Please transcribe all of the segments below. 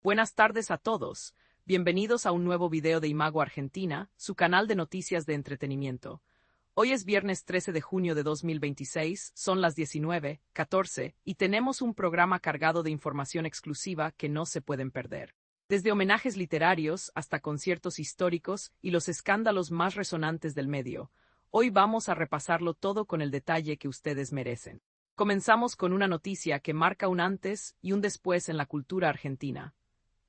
Buenas tardes a todos. Bienvenidos a un nuevo video de Imago Argentina, su canal de noticias de entretenimiento. Hoy es viernes 13 de junio de 2026, son las 19:14 y tenemos un programa cargado de información exclusiva que no se pueden perder. Desde homenajes literarios hasta conciertos históricos y los escándalos más resonantes del medio, hoy vamos a repasarlo todo con el detalle que ustedes merecen. Comenzamos con una noticia que marca un antes y un después en la cultura argentina.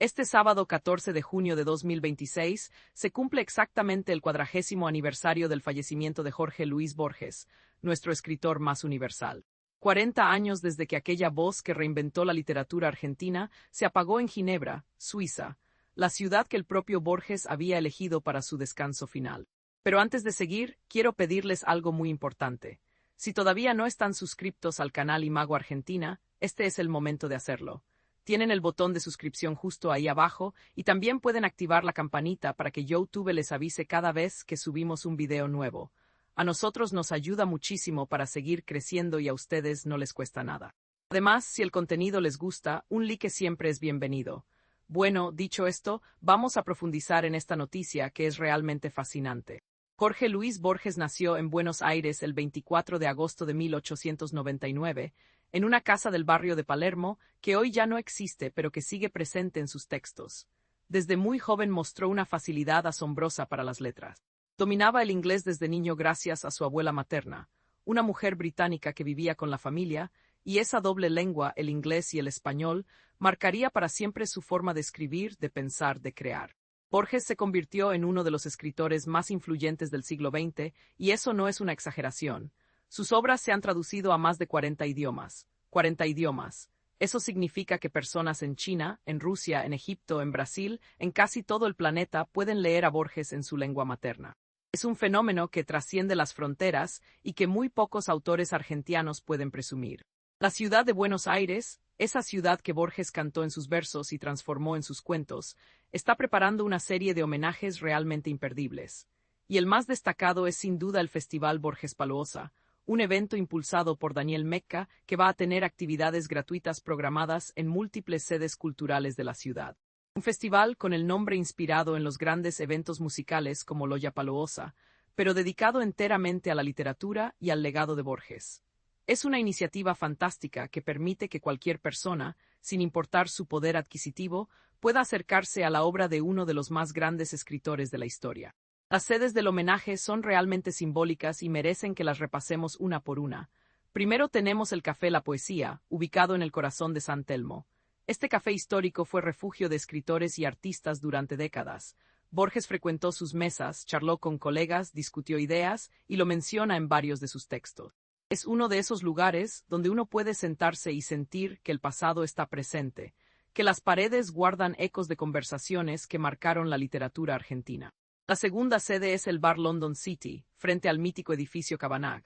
Este sábado 14 de junio de 2026 se cumple exactamente el 40º aniversario del fallecimiento de Jorge Luis Borges, nuestro escritor más universal. 40 años desde que aquella voz que reinventó la literatura argentina se apagó en Ginebra, Suiza, la ciudad que el propio Borges había elegido para su descanso final. Pero antes de seguir, quiero pedirles algo muy importante. Si todavía no están suscriptos al canal Imago Argentina, este es el momento de hacerlo. Tienen el botón de suscripción justo ahí abajo y también pueden activar la campanita para que YouTube les avise cada vez que subimos un video nuevo. A nosotros nos ayuda muchísimo para seguir creciendo y a ustedes no les cuesta nada. Además, si el contenido les gusta, un like siempre es bienvenido. Bueno, dicho esto, vamos a profundizar en esta noticia que es realmente fascinante. Jorge Luis Borges nació en Buenos Aires el 24 de agosto de 1899, en una casa del barrio de Palermo, que hoy ya no existe pero que sigue presente en sus textos. Desde muy joven mostró una facilidad asombrosa para las letras. Dominaba el inglés desde niño gracias a su abuela materna, una mujer británica que vivía con la familia, y esa doble lengua, el inglés y el español, marcaría para siempre su forma de escribir, de pensar, de crear. Borges se convirtió en uno de los escritores más influyentes del siglo XX, y eso no es una exageración. Sus obras se han traducido a más de 40 idiomas. 40 idiomas. Eso significa que personas en China, en Rusia, en Egipto, en Brasil, en casi todo el planeta pueden leer a Borges en su lengua materna. Es un fenómeno que trasciende las fronteras y que muy pocos autores argentinos pueden presumir. La ciudad de Buenos Aires, esa ciudad que Borges cantó en sus versos y transformó en sus cuentos, está preparando una serie de homenajes realmente imperdibles. Y el más destacado es sin duda el Festival Borges Paluosa, un evento impulsado por Daniel Mecca que va a tener actividades gratuitas programadas en múltiples sedes culturales de la ciudad. Un festival con el nombre inspirado en los grandes eventos musicales como Lollapalooza, pero dedicado enteramente a la literatura y al legado de Borges. Es una iniciativa fantástica que permite que cualquier persona, sin importar su poder adquisitivo, pueda acercarse a la obra de uno de los más grandes escritores de la historia. Las sedes del homenaje son realmente simbólicas y merecen que las repasemos una por una. Primero tenemos el Café La Poesía, ubicado en el corazón de San Telmo. Este café histórico fue refugio de escritores y artistas durante décadas. Borges frecuentó sus mesas, charló con colegas, discutió ideas y lo menciona en varios de sus textos. Es uno de esos lugares donde uno puede sentarse y sentir que el pasado está presente, que las paredes guardan ecos de conversaciones que marcaron la literatura argentina. La segunda sede es el bar London City, frente al mítico edificio Cabanag.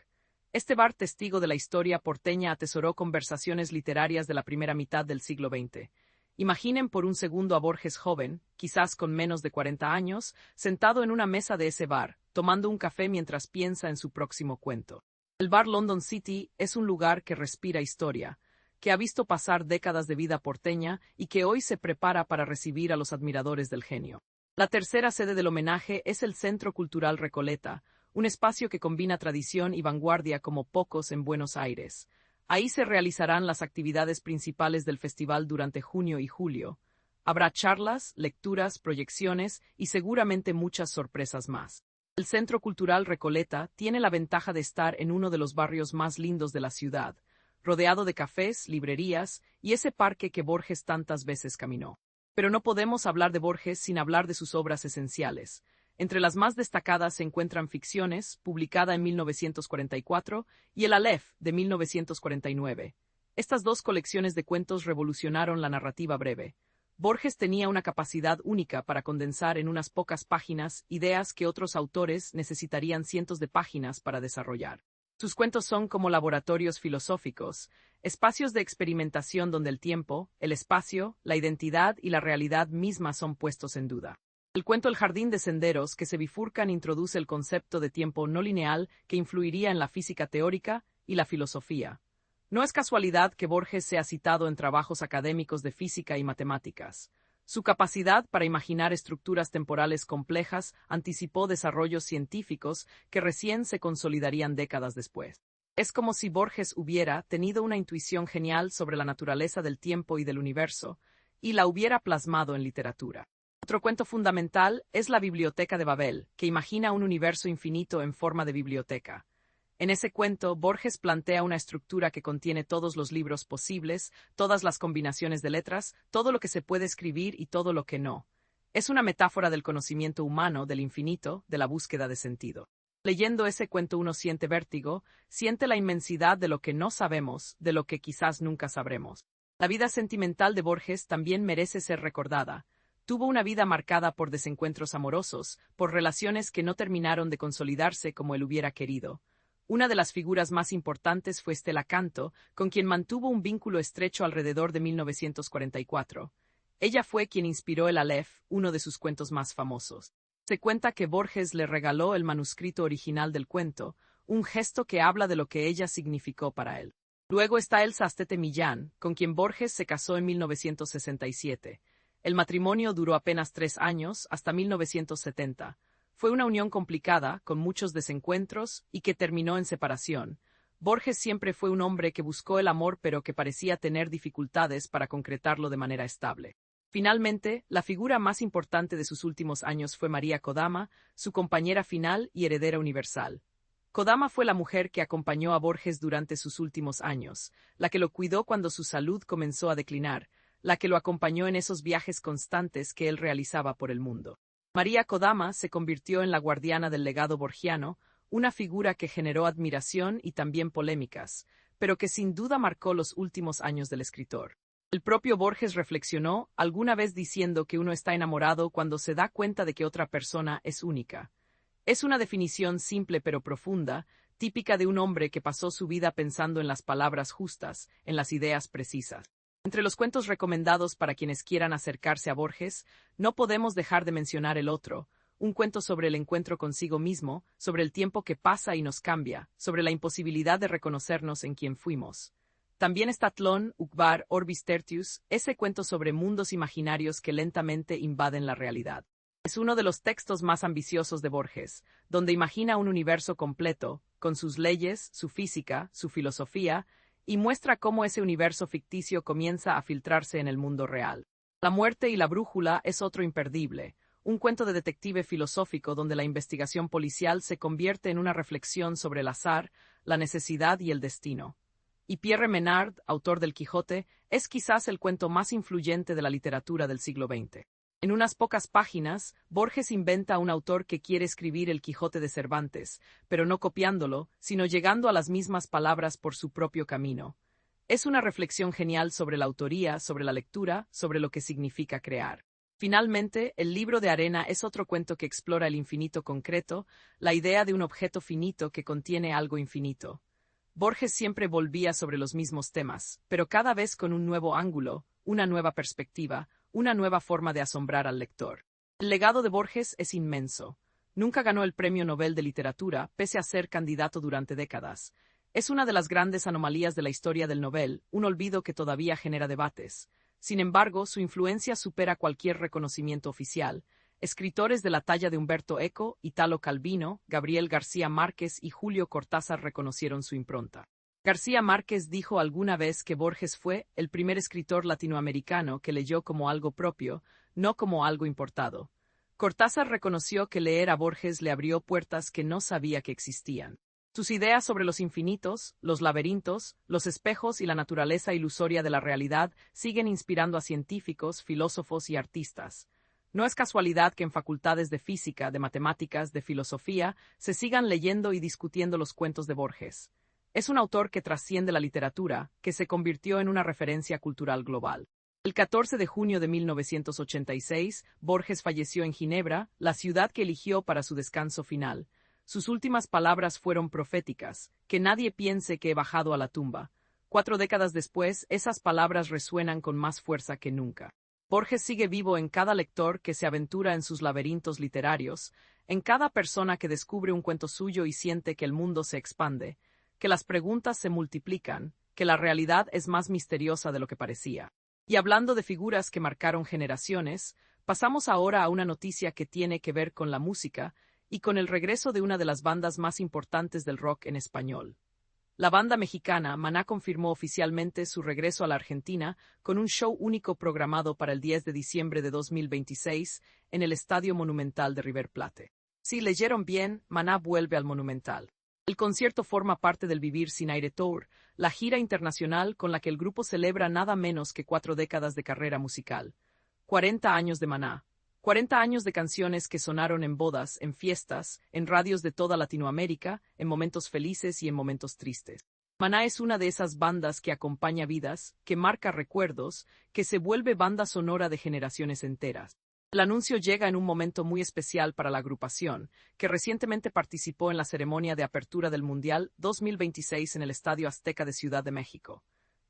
Este bar testigo de la historia porteña atesoró conversaciones literarias de la primera mitad del siglo XX. Imaginen por un segundo a Borges joven, quizás con menos de 40 años, sentado en una mesa de ese bar, tomando un café mientras piensa en su próximo cuento. El bar London City es un lugar que respira historia, que ha visto pasar décadas de vida porteña y que hoy se prepara para recibir a los admiradores del genio. La tercera sede del homenaje es el Centro Cultural Recoleta, un espacio que combina tradición y vanguardia como pocos en Buenos Aires. Ahí se realizarán las actividades principales del festival durante junio y julio. Habrá charlas, lecturas, proyecciones y seguramente muchas sorpresas más. El Centro Cultural Recoleta tiene la ventaja de estar en uno de los barrios más lindos de la ciudad, rodeado de cafés, librerías y ese parque que Borges tantas veces caminó. Pero no podemos hablar de Borges sin hablar de sus obras esenciales. Entre las más destacadas se encuentran Ficciones, publicada en 1944, y El Aleph, de 1949. Estas dos colecciones de cuentos revolucionaron la narrativa breve. Borges tenía una capacidad única para condensar en unas pocas páginas ideas que otros autores necesitarían cientos de páginas para desarrollar. Sus cuentos son como laboratorios filosóficos, espacios de experimentación donde el tiempo, el espacio, la identidad y la realidad misma son puestos en duda. El cuento El jardín de senderos que se bifurcan introduce el concepto de tiempo no lineal que influiría en la física teórica y la filosofía. No es casualidad que Borges sea citado en trabajos académicos de física y matemáticas. Su capacidad para imaginar estructuras temporales complejas anticipó desarrollos científicos que recién se consolidarían décadas después. Es como si Borges hubiera tenido una intuición genial sobre la naturaleza del tiempo y del universo, y la hubiera plasmado en literatura. Otro cuento fundamental es La Biblioteca de Babel, que imagina un universo infinito en forma de biblioteca. En ese cuento, Borges plantea una estructura que contiene todos los libros posibles, todas las combinaciones de letras, todo lo que se puede escribir y todo lo que no. Es una metáfora del conocimiento humano, del infinito, de la búsqueda de sentido. Leyendo ese cuento uno siente vértigo, siente la inmensidad de lo que no sabemos, de lo que quizás nunca sabremos. La vida sentimental de Borges también merece ser recordada. Tuvo una vida marcada por desencuentros amorosos, por relaciones que no terminaron de consolidarse como él hubiera querido. Una de las figuras más importantes fue Stella Canto, con quien mantuvo un vínculo estrecho alrededor de 1944. Ella fue quien inspiró el Aleph, uno de sus cuentos más famosos. Se cuenta que Borges le regaló el manuscrito original del cuento, un gesto que habla de lo que ella significó para él. Luego está Elsa Astete Millán, con quien Borges se casó en 1967. El matrimonio duró apenas 3 años, hasta 1970. Fue una unión complicada, con muchos desencuentros, y que terminó en separación. Borges siempre fue un hombre que buscó el amor pero que parecía tener dificultades para concretarlo de manera estable. Finalmente, la figura más importante de sus últimos años fue María Kodama, su compañera final y heredera universal. Kodama fue la mujer que acompañó a Borges durante sus últimos años, la que lo cuidó cuando su salud comenzó a declinar, la que lo acompañó en esos viajes constantes que él realizaba por el mundo. María Kodama se convirtió en la guardiana del legado borgiano, una figura que generó admiración y también polémicas, pero que sin duda marcó los últimos años del escritor. El propio Borges reflexionó, alguna vez diciendo que uno está enamorado cuando se da cuenta de que otra persona es única. Es una definición simple pero profunda, típica de un hombre que pasó su vida pensando en las palabras justas, en las ideas precisas. Entre los cuentos recomendados para quienes quieran acercarse a Borges, no podemos dejar de mencionar el otro, un cuento sobre el encuentro consigo mismo, sobre el tiempo que pasa y nos cambia, sobre la imposibilidad de reconocernos en quien fuimos. También está Tlön, Uqbar, Orbis Tertius, ese cuento sobre mundos imaginarios que lentamente invaden la realidad. Es uno de los textos más ambiciosos de Borges, donde imagina un universo completo, con sus leyes, su física, su filosofía, y muestra cómo ese universo ficticio comienza a filtrarse en el mundo real. La muerte y la brújula es otro imperdible, un cuento de detective filosófico donde la investigación policial se convierte en una reflexión sobre el azar, la necesidad y el destino. Y Pierre Menard, autor del Quijote, es quizás el cuento más influyente de la literatura del siglo XX. En unas pocas páginas, Borges inventa a un autor que quiere escribir el Quijote de Cervantes, pero no copiándolo, sino llegando a las mismas palabras por su propio camino. Es una reflexión genial sobre la autoría, sobre la lectura, sobre lo que significa crear. Finalmente, El libro de arena es otro cuento que explora el infinito concreto, la idea de un objeto finito que contiene algo infinito. Borges siempre volvía sobre los mismos temas, pero cada vez con un nuevo ángulo, una nueva perspectiva, una nueva forma de asombrar al lector. El legado de Borges es inmenso. Nunca ganó el Premio Nobel de Literatura, pese a ser candidato durante décadas. Es una de las grandes anomalías de la historia del Nobel, un olvido que todavía genera debates. Sin embargo, su influencia supera cualquier reconocimiento oficial. Escritores de la talla de Humberto Eco, Italo Calvino, Gabriel García Márquez y Julio Cortázar reconocieron su impronta. García Márquez dijo alguna vez que Borges fue el primer escritor latinoamericano que leyó como algo propio, no como algo importado. Cortázar reconoció que leer a Borges le abrió puertas que no sabía que existían. Sus ideas sobre los infinitos, los laberintos, los espejos y la naturaleza ilusoria de la realidad siguen inspirando a científicos, filósofos y artistas. No es casualidad que en facultades de física, de matemáticas, de filosofía, se sigan leyendo y discutiendo los cuentos de Borges. Es un autor que trasciende la literatura, que se convirtió en una referencia cultural global. El 14 de junio de 1986, Borges falleció en Ginebra, la ciudad que eligió para su descanso final. Sus últimas palabras fueron proféticas: que nadie piense que he bajado a la tumba. 4 décadas después, esas palabras resuenan con más fuerza que nunca. Borges sigue vivo en cada lector que se aventura en sus laberintos literarios, en cada persona que descubre un cuento suyo y siente que el mundo se expande, que las preguntas se multiplican, que la realidad es más misteriosa de lo que parecía. Y hablando de figuras que marcaron generaciones, pasamos ahora a una noticia que tiene que ver con la música y con el regreso de una de las bandas más importantes del rock en español. La banda mexicana Maná confirmó oficialmente su regreso a la Argentina con un show único programado para el 10 de diciembre de 2026 en el Estadio Monumental de River Plate. Si leyeron bien, Maná vuelve al Monumental. El concierto forma parte del Vivir Sin Aire Tour, la gira internacional con la que el grupo celebra nada menos que 4 décadas de carrera musical. 40 años de Maná. 40 años de canciones que sonaron en bodas, en fiestas, en radios de toda Latinoamérica, en momentos felices y en momentos tristes. Maná es una de esas bandas que acompaña vidas, que marca recuerdos, que se vuelve banda sonora de generaciones enteras. El anuncio llega en un momento muy especial para la agrupación, que recientemente participó en la ceremonia de apertura del Mundial 2026 en el Estadio Azteca de Ciudad de México.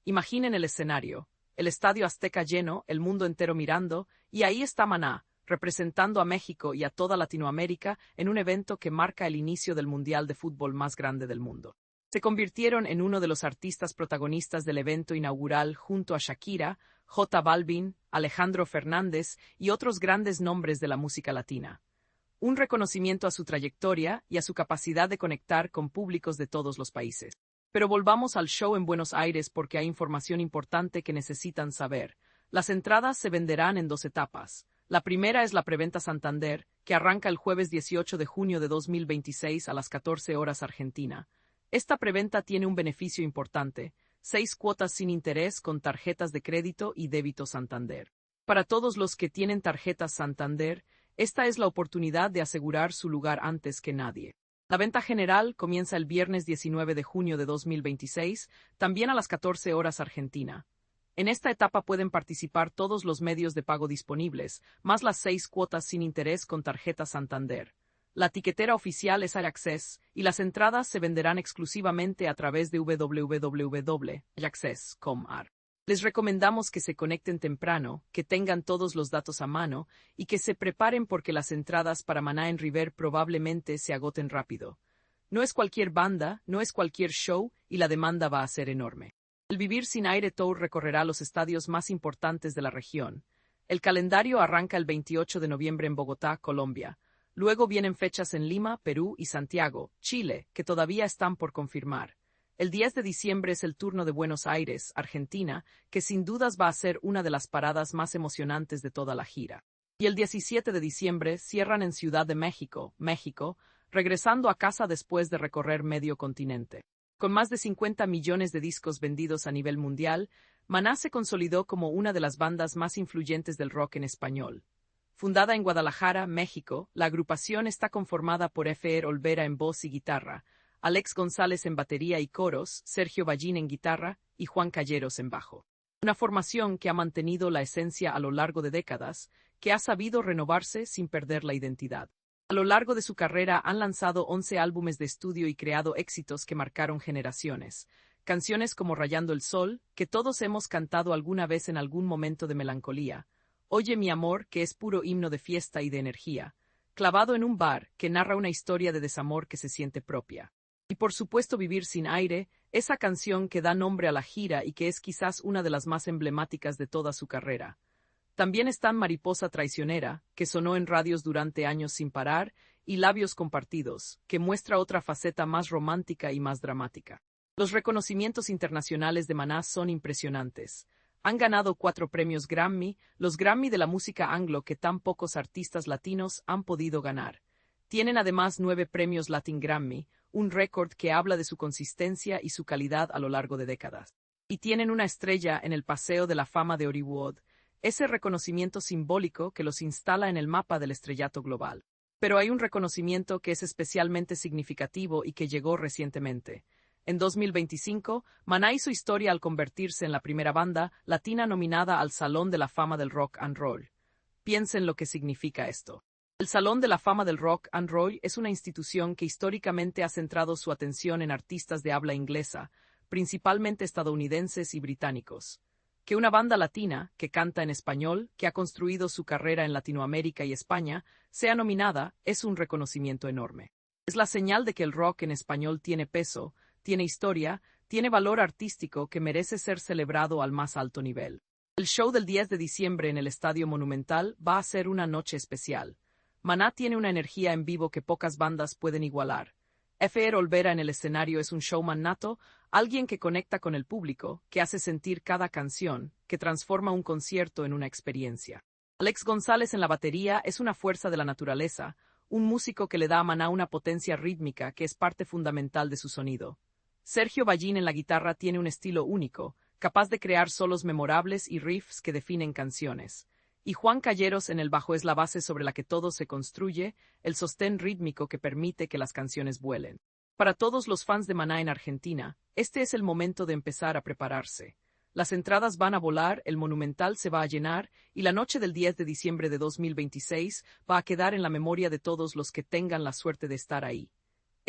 Imaginen el escenario, el Estadio Azteca lleno, el mundo entero mirando, y ahí está Maná, representando a México y a toda Latinoamérica en un evento que marca el inicio del Mundial de Fútbol más grande del mundo. Se convirtieron en uno de los artistas protagonistas del evento inaugural junto a Shakira, J Balvin, Alejandro Fernández y otros grandes nombres de la música latina. Un reconocimiento a su trayectoria y a su capacidad de conectar con públicos de todos los países. Pero volvamos al show en Buenos Aires porque hay información importante que necesitan saber. Las entradas se venderán en 2 etapas. La primera es la preventa Santander, que arranca el jueves 18 de junio de 2026 a las 14 horas Argentina. Esta preventa tiene un beneficio importante, 6 cuotas sin interés con tarjetas de crédito y débito Santander. Para todos los que tienen tarjetas Santander, esta es la oportunidad de asegurar su lugar antes que nadie. La venta general comienza el viernes 19 de junio de 2026, también a las 14 horas Argentina. En esta etapa pueden participar todos los medios de pago disponibles, más las 6 cuotas sin interés con tarjeta Santander. La tiquetera oficial es Ayaccess y las entradas se venderán exclusivamente a través de www.ayaccess.com.ar. Les recomendamos que se conecten temprano, que tengan todos los datos a mano y que se preparen porque las entradas para Maná en River probablemente se agoten rápido. No es cualquier banda, no es cualquier show y la demanda va a ser enorme. El Vivir Sin Aire Tour recorrerá los estadios más importantes de la región. El calendario arranca el 28 de noviembre en Bogotá, Colombia. Luego vienen fechas en Lima, Perú y Santiago, Chile, que todavía están por confirmar. El 10 de diciembre es el turno de Buenos Aires, Argentina, que sin dudas va a ser una de las paradas más emocionantes de toda la gira. Y el 17 de diciembre cierran en Ciudad de México, México, regresando a casa después de recorrer medio continente. Con más de 50 millones de discos vendidos a nivel mundial, Maná se consolidó como una de las bandas más influyentes del rock en español. Fundada en Guadalajara, México, la agrupación está conformada por Efer Olvera en voz y guitarra, Alex González en batería y coros, Sergio Ballín en guitarra y Juan Calleros en bajo. Una formación que ha mantenido la esencia a lo largo de décadas, que ha sabido renovarse sin perder la identidad. A lo largo de su carrera han lanzado 11 álbumes de estudio y creado éxitos que marcaron generaciones. Canciones como Rayando el Sol, que todos hemos cantado alguna vez en algún momento de melancolía. Oye mi amor, que es puro himno de fiesta y de energía. Clavado en un bar, que narra una historia de desamor que se siente propia. Y por supuesto Vivir Sin Aire, esa canción que da nombre a la gira y que es quizás una de las más emblemáticas de toda su carrera. También están Mariposa Traicionera, que sonó en radios durante años sin parar, y Labios Compartidos, que muestra otra faceta más romántica y más dramática. Los reconocimientos internacionales de Maná son impresionantes. Han ganado 4 premios Grammy, los Grammy de la música anglo que tan pocos artistas latinos han podido ganar. Tienen además 9 premios Latin Grammy, un récord que habla de su consistencia y su calidad a lo largo de décadas. Y tienen una estrella en el Paseo de la Fama de Hollywood, ese reconocimiento simbólico que los instala en el mapa del estrellato global. Pero hay un reconocimiento que es especialmente significativo y que llegó recientemente. En 2025, Maná hizo historia al convertirse en la primera banda latina nominada al Salón de la Fama del Rock and Roll. Piensen lo que significa esto. El Salón de la Fama del Rock and Roll es una institución que históricamente ha centrado su atención en artistas de habla inglesa, principalmente estadounidenses y británicos. Que una banda latina, que canta en español, que ha construido su carrera en Latinoamérica y España, sea nominada, es un reconocimiento enorme. Es la señal de que el rock en español tiene peso, tiene historia, tiene valor artístico que merece ser celebrado al más alto nivel. El show del 10 de diciembre en el Estadio Monumental va a ser una noche especial. Maná tiene una energía en vivo que pocas bandas pueden igualar. Fr. Olvera en el escenario es un showman nato, alguien que conecta con el público, que hace sentir cada canción, que transforma un concierto en una experiencia. Alex González en la batería es una fuerza de la naturaleza, un músico que le da a Maná una potencia rítmica que es parte fundamental de su sonido. Sergio Ballín en la guitarra tiene un estilo único, capaz de crear solos memorables y riffs que definen canciones. Y Juan Calleros en el bajo es la base sobre la que todo se construye, el sostén rítmico que permite que las canciones vuelen. Para todos los fans de Maná en Argentina, este es el momento de empezar a prepararse. Las entradas van a volar, el Monumental se va a llenar, y la noche del 10 de diciembre de 2026 va a quedar en la memoria de todos los que tengan la suerte de estar ahí.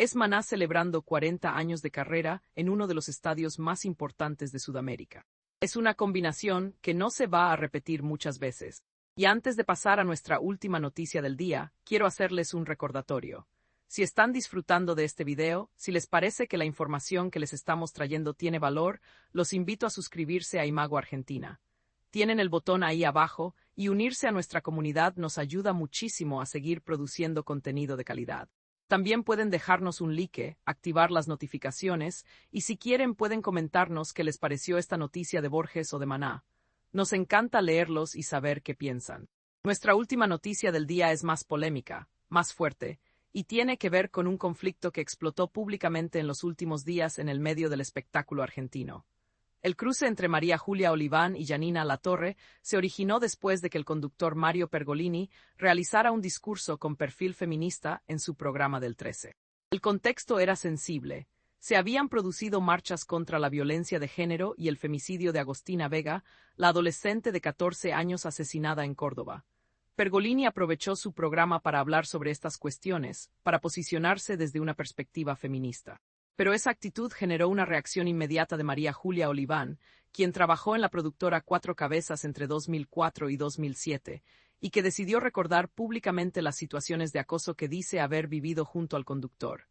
Es Maná celebrando 40 años de carrera en uno de los estadios más importantes de Sudamérica. Es una combinación que no se va a repetir muchas veces. Y antes de pasar a nuestra última noticia del día, quiero hacerles un recordatorio. Si están disfrutando de este video, si les parece que la información que les estamos trayendo tiene valor, los invito a suscribirse a Imago Argentina. Tienen el botón ahí abajo y unirse a nuestra comunidad nos ayuda muchísimo a seguir produciendo contenido de calidad. También pueden dejarnos un like, activar las notificaciones y si quieren pueden comentarnos qué les pareció esta noticia de Borges o de Maná. Nos encanta leerlos y saber qué piensan. Nuestra última noticia del día es más polémica, más fuerte, y tiene que ver con un conflicto que explotó públicamente en los últimos días en el medio del espectáculo argentino. El cruce entre María Julia Oliván y Janina Latorre se originó después de que el conductor Mario Pergolini realizara un discurso con perfil feminista en su programa del 13. El contexto era sensible. Se habían producido marchas contra la violencia de género y el femicidio de Agostina Vega, la adolescente de 14 años asesinada en Córdoba. Pergolini aprovechó su programa para hablar sobre estas cuestiones, para posicionarse desde una perspectiva feminista. Pero esa actitud generó una reacción inmediata de María Julia Oliván, quien trabajó en la productora Cuatro Cabezas entre 2004 y 2007, y que decidió recordar públicamente las situaciones de acoso que dice haber vivido junto al conductor.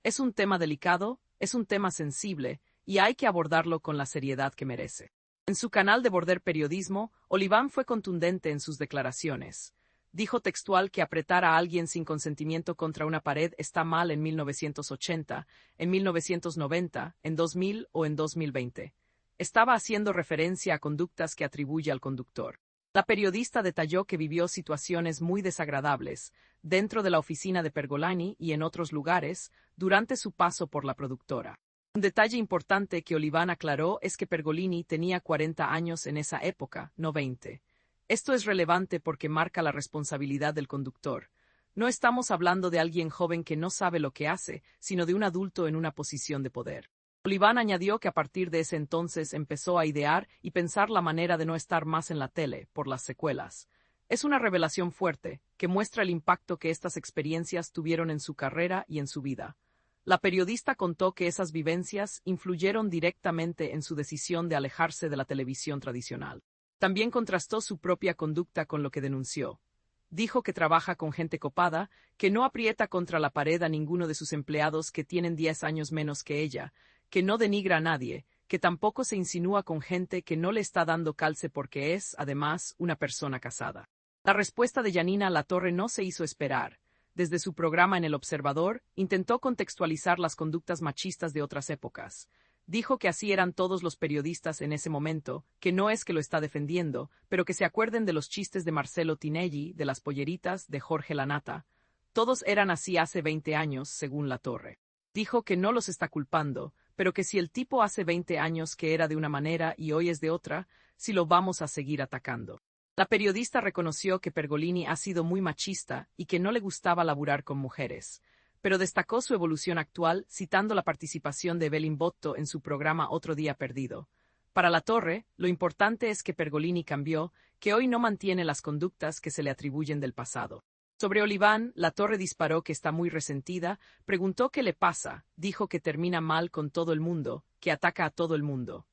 Es un tema delicado, es un tema sensible, y hay que abordarlo con la seriedad que merece. En su canal de Border Periodismo, Oliván fue contundente en sus declaraciones. Dijo textual que apretar a alguien sin consentimiento contra una pared está mal en 1980, en 1990, en 2000 o en 2020. Estaba haciendo referencia a conductas que atribuye al conductor. La periodista detalló que vivió situaciones muy desagradables, dentro de la oficina de Pergolini y en otros lugares, durante su paso por la productora. Un detalle importante que Oliván aclaró es que Pergolini tenía 40 años en esa época, no 20. Esto es relevante porque marca la responsabilidad del conductor. No estamos hablando de alguien joven que no sabe lo que hace, sino de un adulto en una posición de poder. Oliván añadió que a partir de ese entonces empezó a idear y pensar la manera de no estar más en la tele, por las secuelas. Es una revelación fuerte, que muestra el impacto que estas experiencias tuvieron en su carrera y en su vida. La periodista contó que esas vivencias influyeron directamente en su decisión de alejarse de la televisión tradicional. También contrastó su propia conducta con lo que denunció. Dijo que trabaja con gente copada, que no aprieta contra la pared a ninguno de sus empleados que tienen 10 años menos que ella, que no denigra a nadie, que tampoco se insinúa con gente que no le está dando calce porque es, además, una persona casada. La respuesta de Janina Latorre no se hizo esperar. Desde su programa en El Observador, intentó contextualizar las conductas machistas de otras épocas. Dijo que así eran todos los periodistas en ese momento, que no es que lo está defendiendo, pero que se acuerden de los chistes de Marcelo Tinelli, de las polleritas, de Jorge Lanata. Todos eran así hace 20 años, según Latorre. Dijo que no los está culpando, pero que si el tipo hace 20 años que era de una manera y hoy es de otra, si lo vamos a seguir atacando. La periodista reconoció que Pergolini ha sido muy machista y que no le gustaba laburar con mujeres, pero destacó su evolución actual citando la participación de Evelyn Botto en su programa Otro Día Perdido. Para Latorre, lo importante es que Pergolini cambió, que hoy no mantiene las conductas que se le atribuyen del pasado. Sobre Oliván, Latorre disparó que está muy resentida, preguntó qué le pasa, dijo que termina mal con todo el mundo, que ataca a todo el mundo.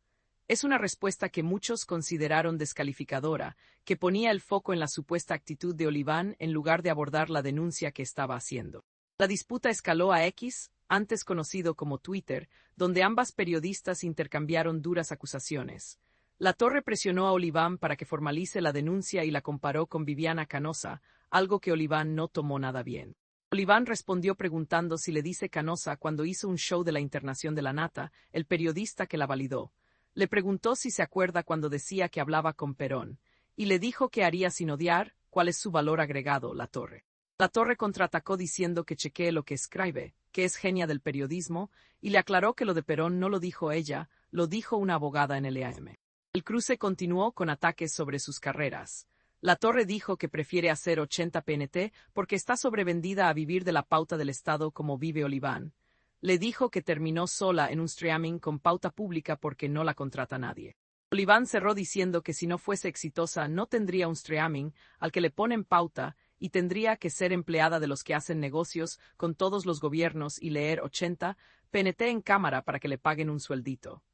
Es una respuesta que muchos consideraron descalificadora, que ponía el foco en la supuesta actitud de Oliván en lugar de abordar la denuncia que estaba haciendo. La disputa escaló a X, antes conocido como Twitter, donde ambas periodistas intercambiaron duras acusaciones. Latorre presionó a Oliván para que formalice la denuncia y la comparó con Viviana Canosa, algo que Oliván no tomó nada bien. Oliván respondió preguntando si le dice Canosa cuando hizo un show de la Internación de la Nata, el periodista que la validó. Le preguntó si se acuerda cuando decía que hablaba con Perón, y le dijo que haría sin odiar, cuál es su valor agregado, Latorre. Latorre contraatacó diciendo que chequee lo que escribe, que es genia del periodismo, y le aclaró que lo de Perón no lo dijo ella, lo dijo una abogada en el EAM. El cruce continuó con ataques sobre sus carreras. Latorre dijo que prefiere hacer 80 PNT porque está sobrevendida a vivir de la pauta del Estado como vive Oliván. Le dijo que terminó sola en un streaming con pauta pública porque no la contrata nadie. Oliván cerró diciendo que si no fuese exitosa no tendría un streaming al que le ponen pauta y tendría que ser empleada de los que hacen negocios con todos los gobiernos y leer 80 PNT en cámara para que le paguen un sueldito.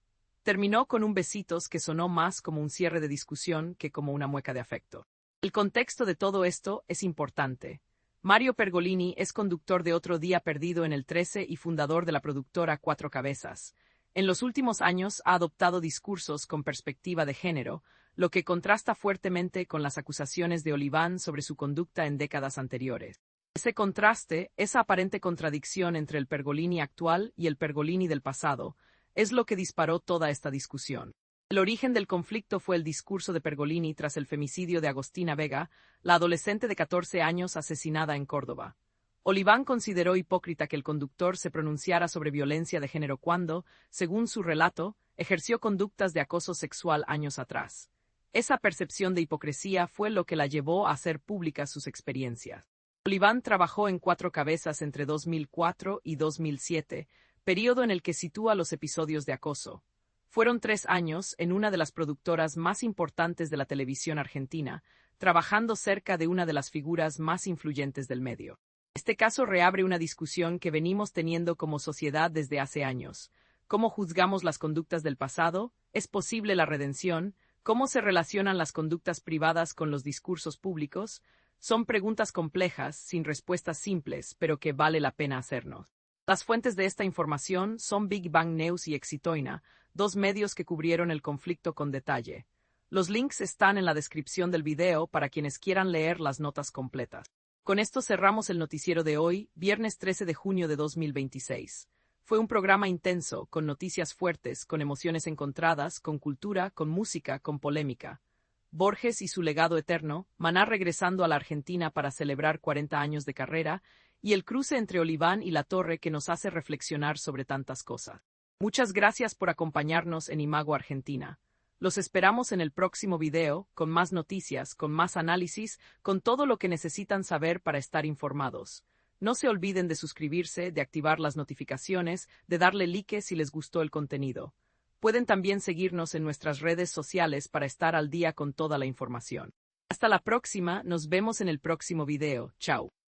Terminó con un besitos que sonó más como un cierre de discusión que como una mueca de afecto. El contexto de todo esto es importante. Mario Pergolini es conductor de Otro Día Perdido en el 13 y fundador de la productora Cuatro Cabezas. En los últimos años ha adoptado discursos con perspectiva de género, lo que contrasta fuertemente con las acusaciones de Oliván sobre su conducta en décadas anteriores. Ese contraste, esa aparente contradicción entre el Pergolini actual y el Pergolini del pasado, es lo que disparó toda esta discusión. El origen del conflicto fue el discurso de Pergolini tras el femicidio de Agostina Vega, la adolescente de 14 años asesinada en Córdoba. Oliván consideró hipócrita que el conductor se pronunciara sobre violencia de género cuando, según su relato, ejerció conductas de acoso sexual años atrás. Esa percepción de hipocresía fue lo que la llevó a hacer públicas sus experiencias. Oliván trabajó en Cuatro Cabezas entre 2004 y 2007, período en el que sitúa los episodios de acoso. Fueron 3 años en una de las productoras más importantes de la televisión argentina, trabajando cerca de una de las figuras más influyentes del medio. Este caso reabre una discusión que venimos teniendo como sociedad desde hace años. ¿Cómo juzgamos las conductas del pasado? ¿Es posible la redención? ¿Cómo se relacionan las conductas privadas con los discursos públicos? Son preguntas complejas, sin respuestas simples, pero que vale la pena hacernos. Las fuentes de esta información son Big Bang News y Exitoina, 2 medios que cubrieron el conflicto con detalle. Los links están en la descripción del video para quienes quieran leer las notas completas. Con esto cerramos el noticiero de hoy, viernes 13 de junio de 2026. Fue un programa intenso, con noticias fuertes, con emociones encontradas, con cultura, con música, con polémica. Borges y su legado eterno, Maná regresando a la Argentina para celebrar 40 años de carrera, y el cruce entre Oliván y Latorre que nos hace reflexionar sobre tantas cosas. Muchas gracias por acompañarnos en Imago Argentina. Los esperamos en el próximo video, con más noticias, con más análisis, con todo lo que necesitan saber para estar informados. No se olviden de suscribirse, de activar las notificaciones, de darle like si les gustó el contenido. Pueden también seguirnos en nuestras redes sociales para estar al día con toda la información. Hasta la próxima, nos vemos en el próximo video. Chao.